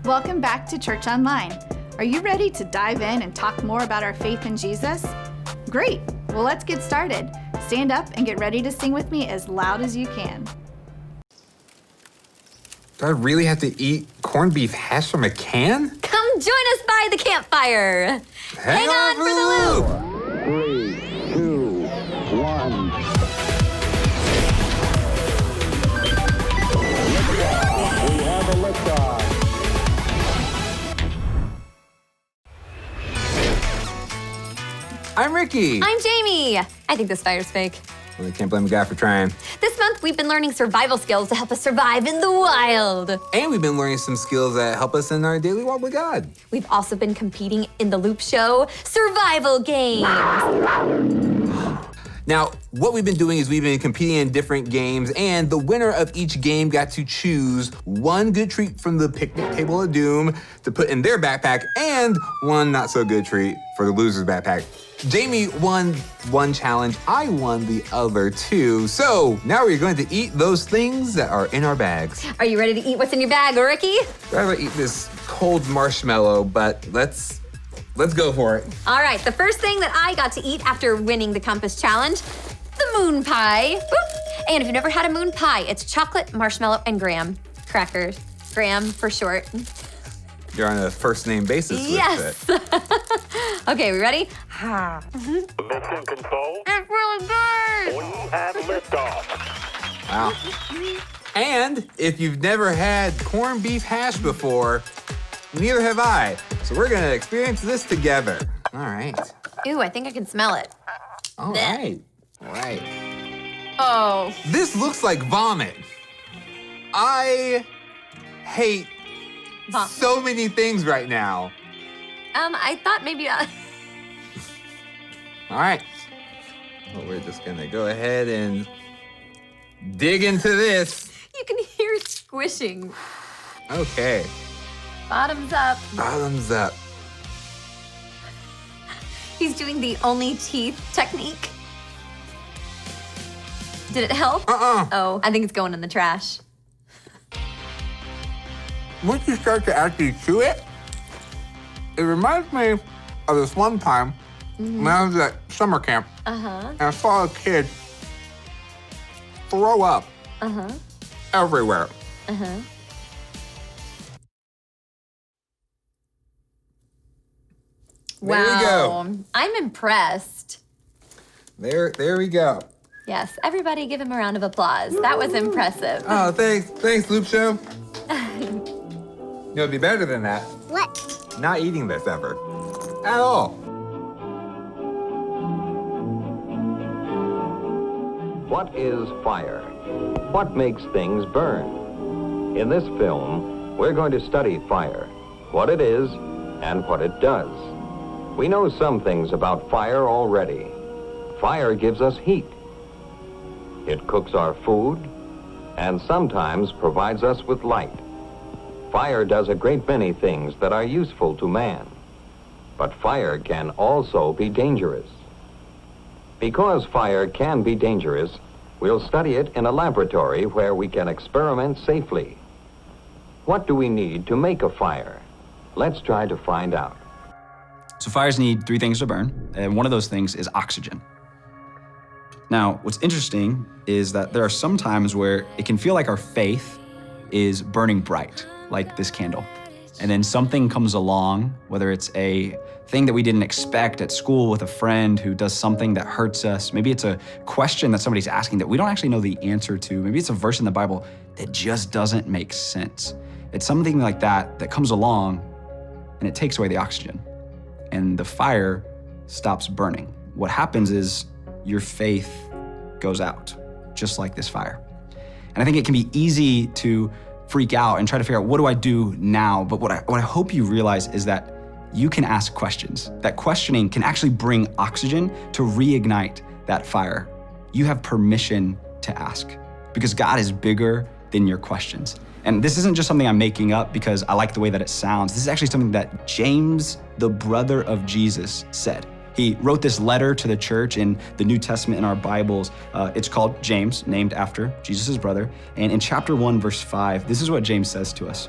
Welcome back to Church Online. Are you ready to dive in and talk more about our faith in Jesus? Great. Well, let's get started. Stand up and get ready to sing with me as loud as you can. Do I really have to eat corned beef hash from a can? Come join us by the campfire. Hang on for the loop. 3, 2, 1. Liftoff. We have a liftoff. I'm Ricky. I'm Jamie. I think this fire's fake. Well, I can't blame a guy for trying. This month, we've been learning survival skills to help us survive in the wild. And we've been learning some skills that help us in our daily walk with God. We've also been competing in the Loop Show survival games. Now, what we've been doing is we've been competing in different games, and the winner of each game got to choose one good treat from the picnic table of doom to put in their backpack, and one not so good treat for the loser's backpack. Jamie won one challenge, I won the other two. So now we're going to eat those things that are in our bags. Are you ready to eat what's in your bag, Ricky? I'd rather eat this cold marshmallow, but let's go for it. All right, the first thing that I got to eat after winning the Compass Challenge, the moon pie. Boop. And if you've never had a moon pie, it's chocolate, marshmallow, and graham crackers. Graham for short. You're on a first name basis with Yes. it. Okay, we ready? Mission control. It's really good. We have liftoff. Wow. And if you've never had corned beef hash before, neither have I. So we're gonna experience this together. All right. Ooh, I think I can smell it. All right. All right. Oh. This looks like vomit. I hate so many things right now. I thought maybe. All right. Well, we're just gonna go ahead and dig into this. You can hear it squishing. Okay. Bottoms up. Bottoms up. He's doing the only teeth technique. Did it help? Oh, I think it's going in the trash. Once you start to actually chew it, it reminds me of this one time when I was at summer camp and I saw a kid throw up everywhere. Wow. There we go. I'm impressed. There we go. Yes, everybody give him a round of applause. That was impressive. Oh, thanks, Loop Show. It'd be better than that. What? Not eating this ever. At all. What is fire? What makes things burn? In this film, we're going to study fire, what it is and what it does. We know some things about fire already. Fire gives us heat. It cooks our food and sometimes provides us with light. Fire does a great many things that are useful to man, but fire can also be dangerous. Because fire can be dangerous, we'll study it in a laboratory where we can experiment safely. What do we need to make a fire? Let's try to find out. So fires need three things to burn, and one of those things is oxygen. Now, what's interesting is that there are some times where it can feel like our faith is burning bright, like this candle. And then something comes along, whether it's a thing that we didn't expect at school with a friend who does something that hurts us. Maybe it's a question that somebody's asking that we don't actually know the answer to. Maybe it's a verse in the Bible that just doesn't make sense. It's something like that that comes along and it takes away the oxygen and the fire stops burning. What happens is your faith goes out, just like this fire. And I think it can be easy to freak out and try to figure out, what do I do now? But what I hope you realize is that you can ask questions. That questioning can actually bring oxygen to reignite that fire. You have permission to ask because God is bigger than your questions. And this isn't just something I'm making up because I like the way that it sounds. This is actually something that James, the brother of Jesus, said. He wrote this letter to the church in the New Testament in our Bibles. It's called James, named after Jesus' brother. And in chapter 1, verse 5, this is what James says to us.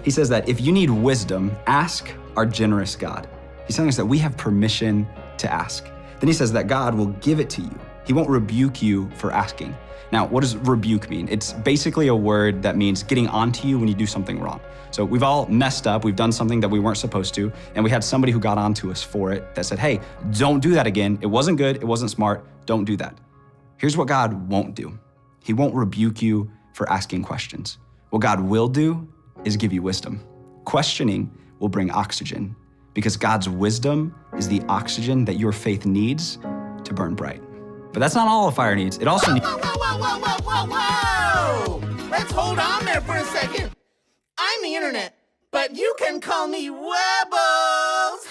He says that if you need wisdom, ask our generous God. He's telling us that we have permission to ask. Then he says that God will give it to you. He won't rebuke you for asking. Now, what does rebuke mean? It's basically a word that means getting onto you when you do something wrong. So we've all messed up, we've done something that we weren't supposed to, and we had somebody who got onto us for it that said, hey, don't do that again. It wasn't good, it wasn't smart, don't do that. Here's what God won't do. He won't rebuke you for asking questions. What God will do is give you wisdom. Questioning will bring oxygen because God's wisdom is the oxygen that your faith needs to burn bright. But that's not all a fire needs. It also needs. Whoa! Let's hold on there for a second. I'm the internet, but you can call me Webbles.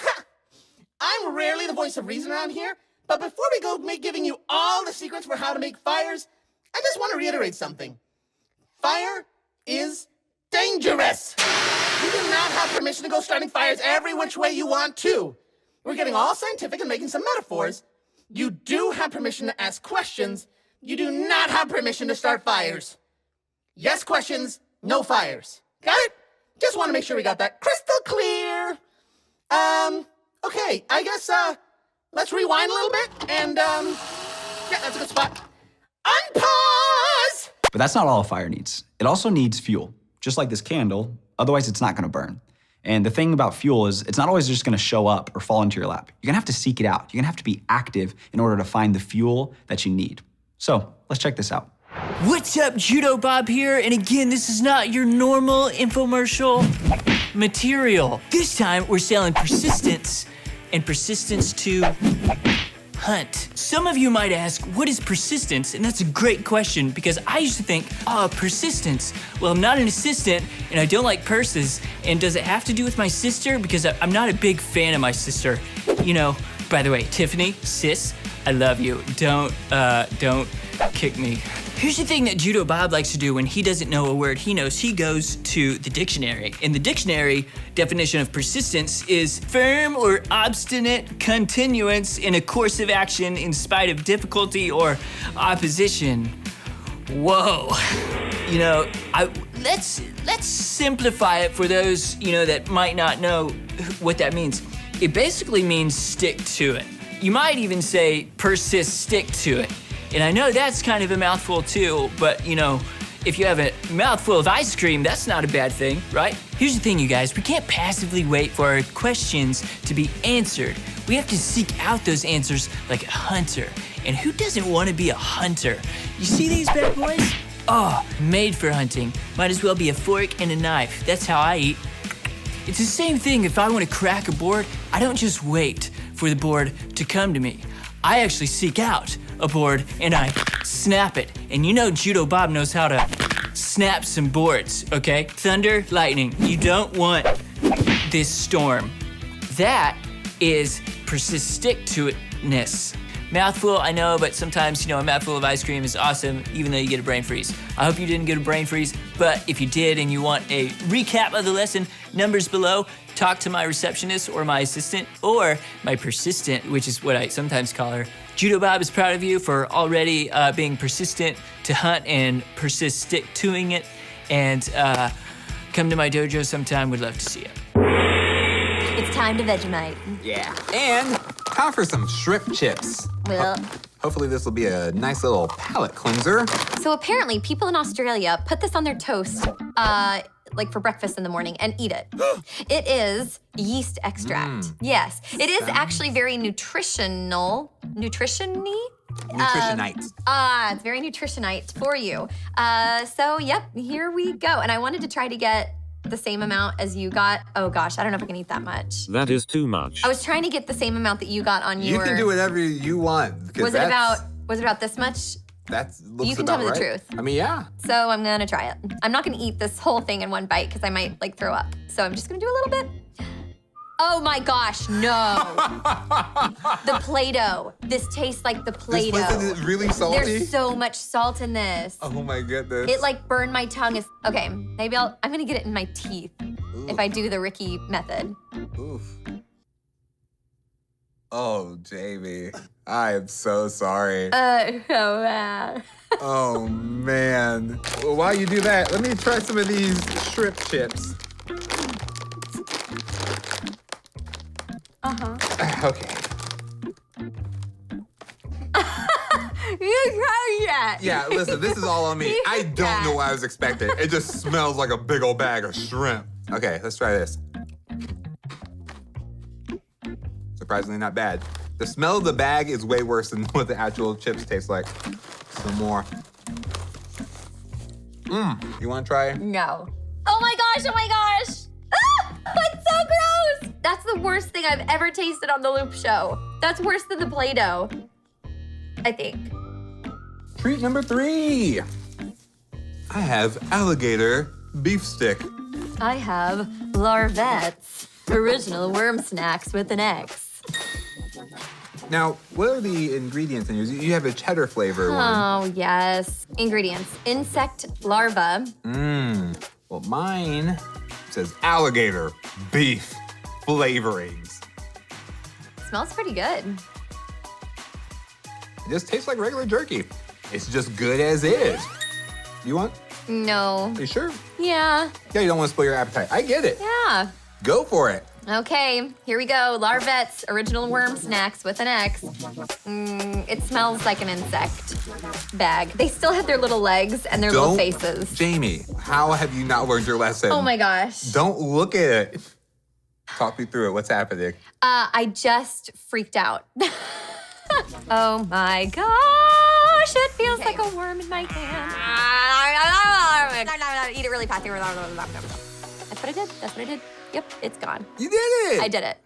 I'm rarely the voice of reason around here, but before we go giving you all the secrets for how to make fires, I just want to reiterate something. Fire is dangerous. You do not have permission to go starting fires every which way you want to. We're getting all scientific and making some metaphors. You do have permission to ask questions. You do not have permission to start fires. Yes questions, no fires. Got it? Just want to make sure we got that crystal clear. Okay, I guess, let's rewind a little bit and, yeah, that's a good spot. Unpause! But that's not all a fire needs. It also needs fuel, just like this candle, otherwise it's not gonna burn. And the thing about fuel is it's not always just gonna show up or fall into your lap. You're gonna have to seek it out. You're gonna have to be active in order to find the fuel that you need. So let's check this out. What's up, Judo Bob here, and again, this is not your normal infomercial material. This time, we're selling persistence, and persistence to hunt. Some of you might ask, what is persistence? And that's a great question, because I used to think, persistence. Well, I'm not an assistant, and I don't like purses, and does it have to do with my sister? Because I'm not a big fan of my sister. You know, by the way, Tiffany, sis, I love you. Don't kick me. Here's the thing that Judo Bob likes to do when he doesn't know a word he knows. He goes to the dictionary. In the dictionary, definition of persistence is firm or obstinate continuance in a course of action in spite of difficulty or opposition. Whoa. You know, let's simplify it for those, that might not know what that means. It basically means stick to it. You might even say persist, stick to it. And I know that's kind of a mouthful too, but if you have a mouthful of ice cream, that's not a bad thing, right? Here's the thing, you guys, we can't passively wait for our questions to be answered. We have to seek out those answers like a hunter. And who doesn't want to be a hunter? You see these bad boys? Oh, made for hunting. Might as well be a fork and a knife. That's how I eat. It's the same thing if I want to crack a board, I don't just wait for the board to come to me. I actually seek out a board and I snap it. And Judo Bob knows how to snap some boards, okay? Thunder, lightning, you don't want this storm. That is persist stick to itness. Mouthful, I know, but sometimes, a mouthful of ice cream is awesome, even though you get a brain freeze. I hope you didn't get a brain freeze, but if you did and you want a recap of the lesson, numbers below, talk to my receptionist or my assistant or my persistent, which is what I sometimes call her. Judo Bob is proud of you for already being persistent to hunt and persist stick toing it. And come to my dojo sometime, would love to see you. It's time to Vegemite. Yeah. And time for some shrimp chips. Well, Hopefully this will be a nice little palate cleanser. so apparently people in Australia put this on their toast, like for breakfast in the morning and eat it. It is yeast extract. Yes, it is actually very nutritional. Nutrition-y? Nutritionite. It's very nutritionite for you. So yep, here we go. And I wanted to try to get the same amount as you got. Oh gosh, I don't know if I can eat that much. That is too much. I was trying to get the same amount that you got on your. You can do whatever you want. Was it about this much? That looks You can tell about me the right. truth. I mean, yeah. So I'm gonna try it. I'm not gonna eat this whole thing in one bite because I might throw up. So I'm just gonna do a little bit. Oh my gosh, no. The Play-Doh. This tastes like the Play-Doh. This wasn't really salty? There's so much salt in this. Oh my goodness. It burned my tongue. Okay, maybe I'm gonna get it in my teeth if I do the Ricky method. Oof. Oh, Jamie. I am so sorry. Oh man. Oh man. Well, while you do that, let me try some of these shrimp chips. Okay. You tried that. Yeah, listen, this is all on me. I don't know what I was expecting. It just smells like a big old bag of shrimp. Okay, let's try this. Surprisingly not bad. The smell of the bag is way worse than what the actual chips taste like. Some more. You wanna try? No. Oh my gosh, oh my gosh. Ah, that's so gross. That's the worst thing I've ever tasted on the Loop Show. That's worse than the Play-Doh, I think. Treat number 3. I have alligator beef stick. I have Larvettes, original worm snacks with an X. Now, what are the ingredients in yours? You have a cheddar flavor one. Oh, yes. Ingredients, insect larva. Well, mine says alligator beef flavorings. Smells pretty good. It just tastes like regular jerky. It's just good as is. You want? No. Are you sure? Yeah. Yeah, you don't want to spoil your appetite. I get it. Yeah. Go for it. Okay, here we go. Larvettes, original worm snacks with an X. It smells like an insect bag. They still have their little legs and their little faces. Jamie, how have you not learned your lesson? Oh my gosh. Don't look at it. Talk me through it. What's happening? I just freaked out. Oh my gosh, it feels like a worm in my hand. Eat it really fast. That's what I did. That's what I did. Yep, it's gone. You did it. I did it.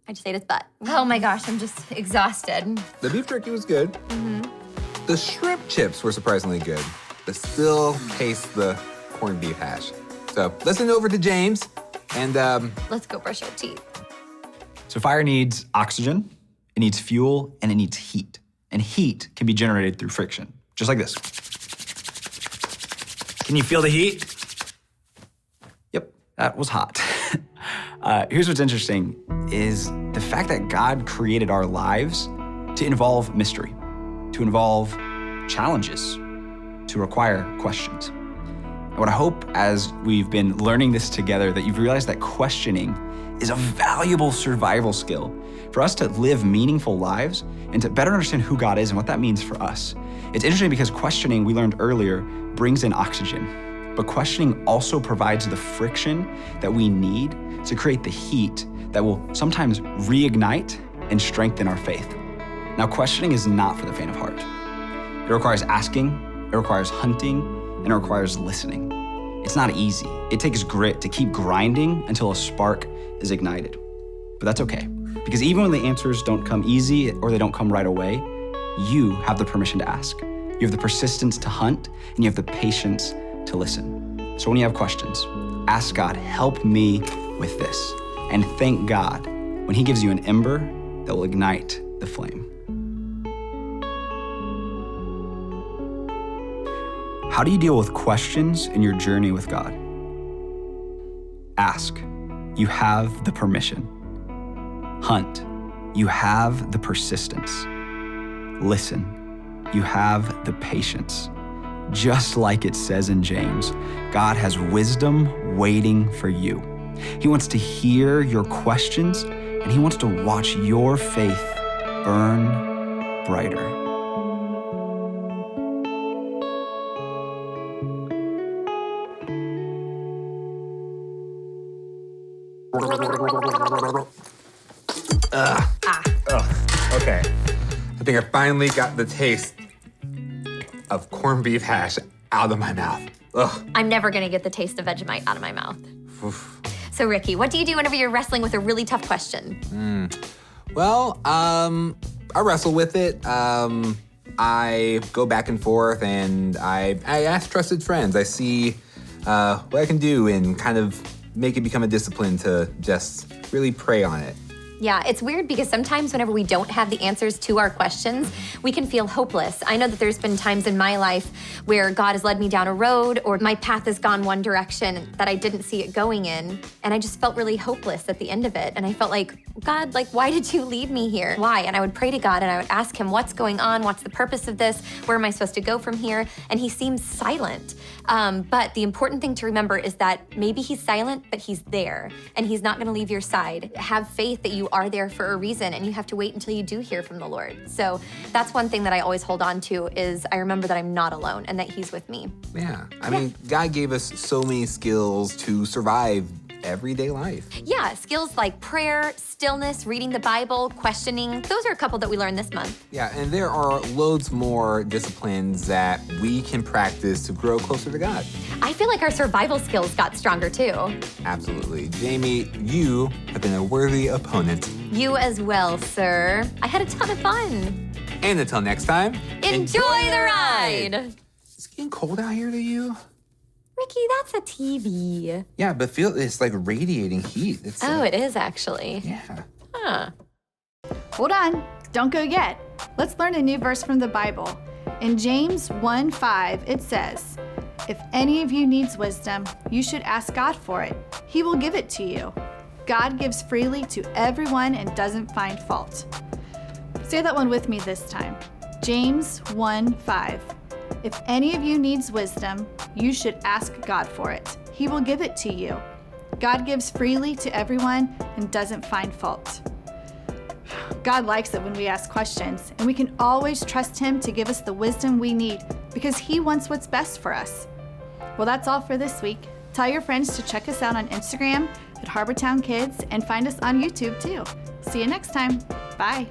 I just ate his butt. Oh my gosh, I'm just exhausted. The beef jerky was good. The shrimp chips were surprisingly good, but still taste the corned beef hash. So listen over to James and Let's go brush our teeth. So fire needs oxygen, it needs fuel, and it needs heat. And heat can be generated through friction, just like this. Can you feel the heat? Yep, that was hot. Here's what's interesting is the fact that God created our lives to involve mystery, to involve challenges, to require questions. And what I hope as we've been learning this together that you've realized that questioning is a valuable survival skill for us to live meaningful lives and to better understand who God is and what that means for us. It's interesting because questioning, we learned earlier, brings in oxygen, but questioning also provides the friction that we need to create the heat that will sometimes reignite and strengthen our faith. Now, questioning is not for the faint of heart. It requires asking, it requires hunting, and it requires listening. It's not easy. It takes grit to keep grinding until a spark is ignited. But that's okay, because even when the answers don't come easy or they don't come right away, you have the permission to ask. You have the persistence to hunt, and you have the patience to listen. So when you have questions, ask God, help me with this. And thank God when He gives you an ember that will ignite the flame. How do you deal with questions in your journey with God? Ask. You have the permission. Hunt. You have the persistence. Listen. You have the patience. Just like it says in James, God has wisdom waiting for you. He wants to hear your questions, and He wants to watch your faith burn brighter. Okay. I think I finally got the taste of corned beef hash out of my mouth. Ugh. I'm never gonna get the taste of Vegemite out of my mouth. So Ricky, what do you do whenever you're wrestling with a really tough question? Well, I wrestle with it. I go back and forth, and I ask trusted friends. I see what I can do and kind of make it become a discipline to just really pray on it. Yeah, it's weird because sometimes whenever we don't have the answers to our questions, we can feel hopeless. I know that there's been times in my life where God has led me down a road or my path has gone one direction that I didn't see it going in. And I just felt really hopeless at the end of it. And I felt like, God, like, why did you lead me here? Why? And I would pray to God and I would ask him, what's going on? What's the purpose of this? Where am I supposed to go from here? And he seems silent. But the important thing to remember is that maybe he's silent, but he's there and he's not gonna leave your side. Have faith that you are there for a reason and you have to wait until you do hear from the Lord. So that's one thing that I always hold on to is I remember that I'm not alone and that he's with me. Yeah, I mean, God gave us so many skills to survive everyday life. Yeah, skills like prayer, stillness, reading the Bible, questioning. Those are a couple that we learned this month. Yeah, and there are loads more disciplines that we can practice to grow closer to God. I feel like our survival skills got stronger too. Absolutely. Jamie, you have been a worthy opponent. You as well, sir. I had a ton of fun. And until next time, Enjoy the ride. It's getting cold out here to you? Ricky, that's a TV. Yeah, but it's like radiating heat. It's It is actually. Yeah. Huh. Hold on, don't go yet. Let's learn a new verse from the Bible. In James 1:5, it says, "If any of you needs wisdom, you should ask God for it. He will give it to you. God gives freely to everyone and doesn't find fault." Say that one with me this time. James 1:5. If any of you needs wisdom, you should ask God for it. He will give it to you. God gives freely to everyone and doesn't find fault. God likes it when we ask questions, and we can always trust him to give us the wisdom we need because he wants what's best for us. Well, that's all for this week. Tell your friends to check us out on Instagram at Harbortown Kids and find us on YouTube too. See you next time. Bye.